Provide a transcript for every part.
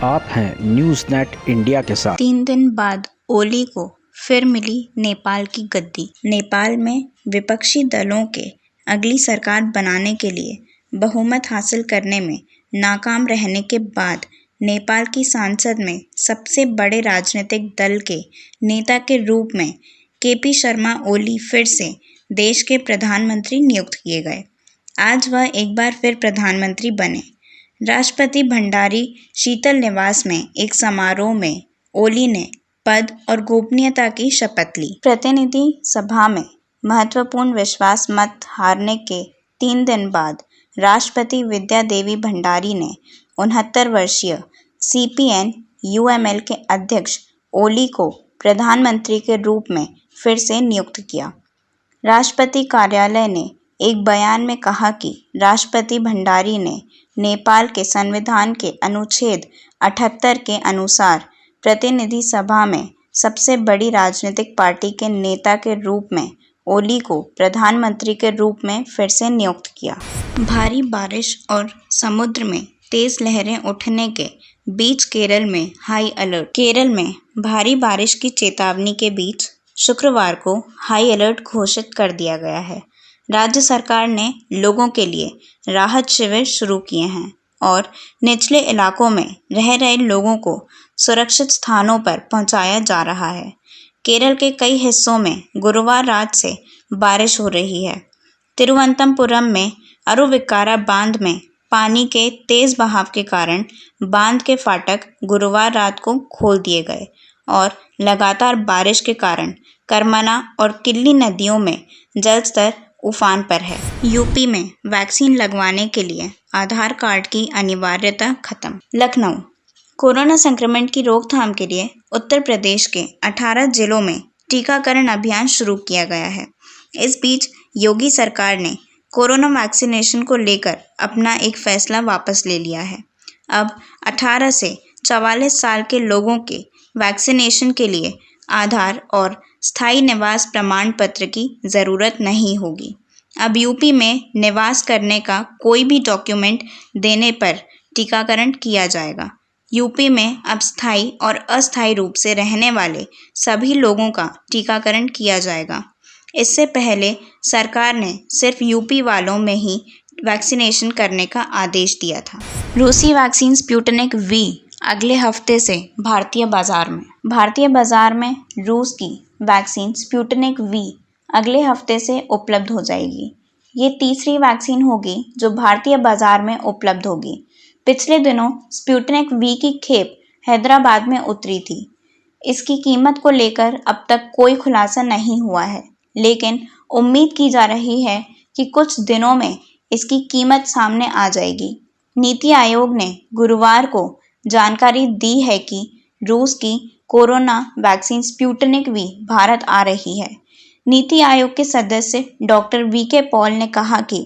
आप हैं news net India के साथ। 3 दिन बाद ओली को फिर मिली नेपाल की गद्दी। नेपाल में विपक्षी दलों के अगली सरकार बनाने के लिए बहुमत हासिल करने में नाकाम रहने के बाद नेपाल की संसद में सबसे बड़े राजनीतिक दल के नेता के रूप में केपी शर्मा ओली फिर से देश के प्रधानमंत्री नियुक्त किए गए। आज वह एक बार फिर प्रधानमंत्री बने। राष्ट्रपति भंडारी शीतल निवास में एक समारोह में ओली ने पद और गोपनीयता की शपथ ली। प्रतिनिधि सभा में महत्वपूर्ण विश्वास मत हारने के 3 दिन बाद राष्ट्रपति विद्या देवी भंडारी ने 69 वर्षीय CPN UML के अध्यक्ष ओली को प्रधानमंत्री के रूप में फिर से नियुक्त किया। राष्ट्रपति कार्यालय ने एक बयान में कहा कि राष्ट्रपति भंडारी ने नेपाल के संविधान के अनुच्छेद 78 के अनुसार प्रतिनिधि सभा में सबसे बड़ी राजनीतिक पार्टी के नेता के रूप में ओली को प्रधानमंत्री के रूप में फिर से नियुक्त किया। भारी बारिश और समुद्र में तेज लहरें उठने के बीच केरल में हाई अलर्ट। केरल में भारी बारिश की चेतावनी के बीच शुक्रवार को हाई अलर्ट घोषित कर दिया गया है। राज्य सरकार ने लोगों के लिए राहत शिविर शुरू किए हैं और निचले इलाकों में रह रहे लोगों को सुरक्षित स्थानों पर पहुंचाया जा रहा है। केरल के कई हिस्सों में गुरुवार रात से बारिश हो रही है। तिरुवनंतपुरम में अरुविक्कारा बांध में पानी के तेज बहाव के कारण बांध के फाटक गुरुवार रात को खोल दिए गए और लगातार बारिश के कारण करमना और किल्ली नदियों में जलस्तर उफान पर है। यूपी में वैक्सीन लगवाने के लिए आधार कार्ड की अनिवार्यता खत्म। लखनऊ कोरोना संक्रमण की रोकथाम के लिए उत्तर प्रदेश के 18 जिलों में टीकाकरण अभियान शुरू किया गया है। इस बीच योगी सरकार ने कोरोना वैक्सीनेशन को लेकर अपना एक फैसला वापस ले लिया है। अब 18 से 44 साल के लोगों के वैक्सीनेशन के लिए आधार और स्थायी निवास प्रमाण पत्र की ज़रूरत नहीं होगी। अब यूपी में निवास करने का कोई भी डॉक्यूमेंट देने पर टीकाकरण किया जाएगा। यूपी में अब स्थायी और अस्थायी रूप से रहने वाले सभी लोगों का टीकाकरण किया जाएगा। इससे पहले सरकार ने सिर्फ यूपी वालों में ही वैक्सीनेशन करने का आदेश दिया था। रूसी वैक्सीन स्पुतनिक V अगले हफ्ते से भारतीय बाजार में रूस की वैक्सीन स्पुतनिक V अगले हफ्ते से उपलब्ध हो जाएगी। ये तीसरी वैक्सीन होगी जो भारतीय बाजार में उपलब्ध होगी। पिछले दिनों स्पुतनिक V की खेप हैदराबाद में उतरी थी। इसकी कीमत को लेकर अब तक कोई खुलासा नहीं हुआ है, लेकिन उम्मीद की जा रही है कि कुछ दिनों में इसकी कीमत सामने आ जाएगी। नीति आयोग ने गुरुवार को जानकारी दी है कि रूस की corona vaccine Sputnik V Bharat आ रही है। नीति आयोग के सदस्य डॉक्टर VK पॉल ने कहा कि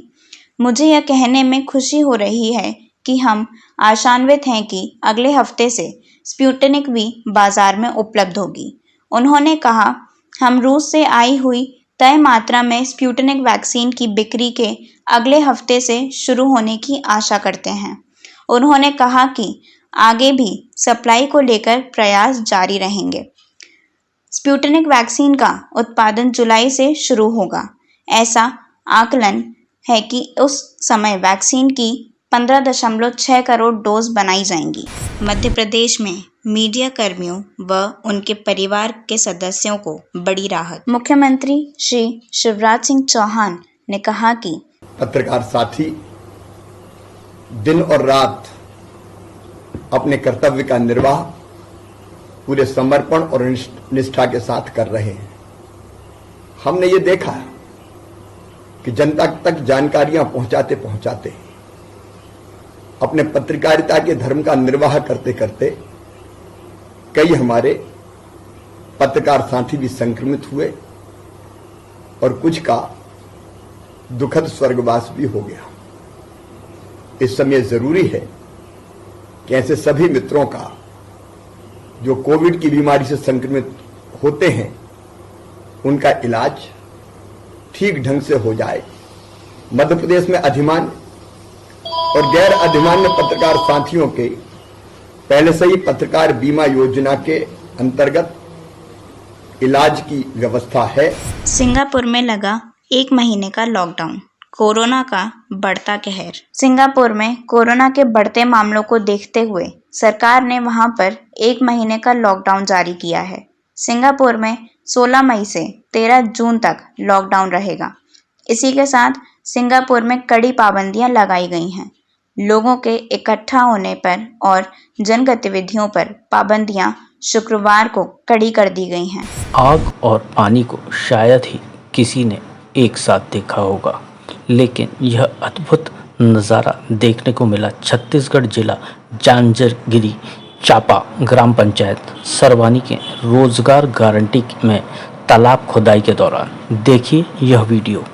मुझे यह कहने में खुशी हो रही है कि हम आशान्वित हैं कि अगले हफ्ते से स्पुतनिक V बाजार में उपलब्ध होगी। उन्होंने कहा, हम रूस से आई हुई तय मात्रा में स्पुतनिक वैक्सीन की बिक्री के अगले हफ्ते से शुरू होने की आशा करते हैं। उन्होंने कहा कि आगे भी सप्लाई को लेकर प्रयास जारी रहेंगे। स्पुतनिक वैक्सीन का उत्पादन जुलाई से शुरू होगा। ऐसा आकलन है कि उस समय वैक्सीन की 15.6 करोड़ डोज बनाई जाएंगी। मध्य प्रदेश में मीडिया कर्मियों व उनके परिवार के सदस्यों को बड़ी राहत। मुख्यमंत्री श्री शिवराज सिंह चौहान ने कहा कि पत्रकार साथी दिन और रात अपने कर्तव्य का निर्वाह पूरे समर्पण और निष्ठा के साथ कर रहे हैं। हमने ये देखा कि जनता तक जानकारियां पहुंचाते पहुंचाते अपने पत्रकारिता के धर्म का निर्वाह करते करते कई हमारे पत्रकार साथी भी संक्रमित हुए और कुछ का दुखद स्वर्गवास भी हो गया। इस समय जरूरी है कि ऐसे सभी मित्रों का जो कोविड की बीमारी से संक्रमित होते हैं उनका इलाज ठीक ढंग से हो जाए। मध्य प्रदेश में अधिमान्य और गैर अधिमान्य पत्रकार साथियों के पहले से ही पत्रकार बीमा योजना के अंतर्गत इलाज की व्यवस्था है। सिंगापुर में लगा 1 महीने का लॉकडाउन, कोरोना का बढ़ता कहर। सिंगापुर में कोरोना के बढ़ते मामलों को देखते हुए सरकार ने वहां पर 1 महीने का लॉकडाउन जारी किया है। सिंगापुर में 16 मई से 13 जून तक लॉकडाउन रहेगा। इसी के साथ सिंगापुर में कड़ी पाबंदियां लगाई गई हैं। लोगों के इकट्ठा होने पर और जन गतिविधियों पर पाबंदियां शुक्रवार को कड़ी कर दी गई हैं। आग और पानी को शायद ही किसी ने एक साथ देखा होगा, लेकिन यह अद्भुत नज़ारा देखने को मिला छत्तीसगढ़ जिला जांजगीर चांपा ग्राम पंचायत सरवानी के रोजगार गारंटी में तालाब खुदाई के दौरान। देखिए यह वीडियो।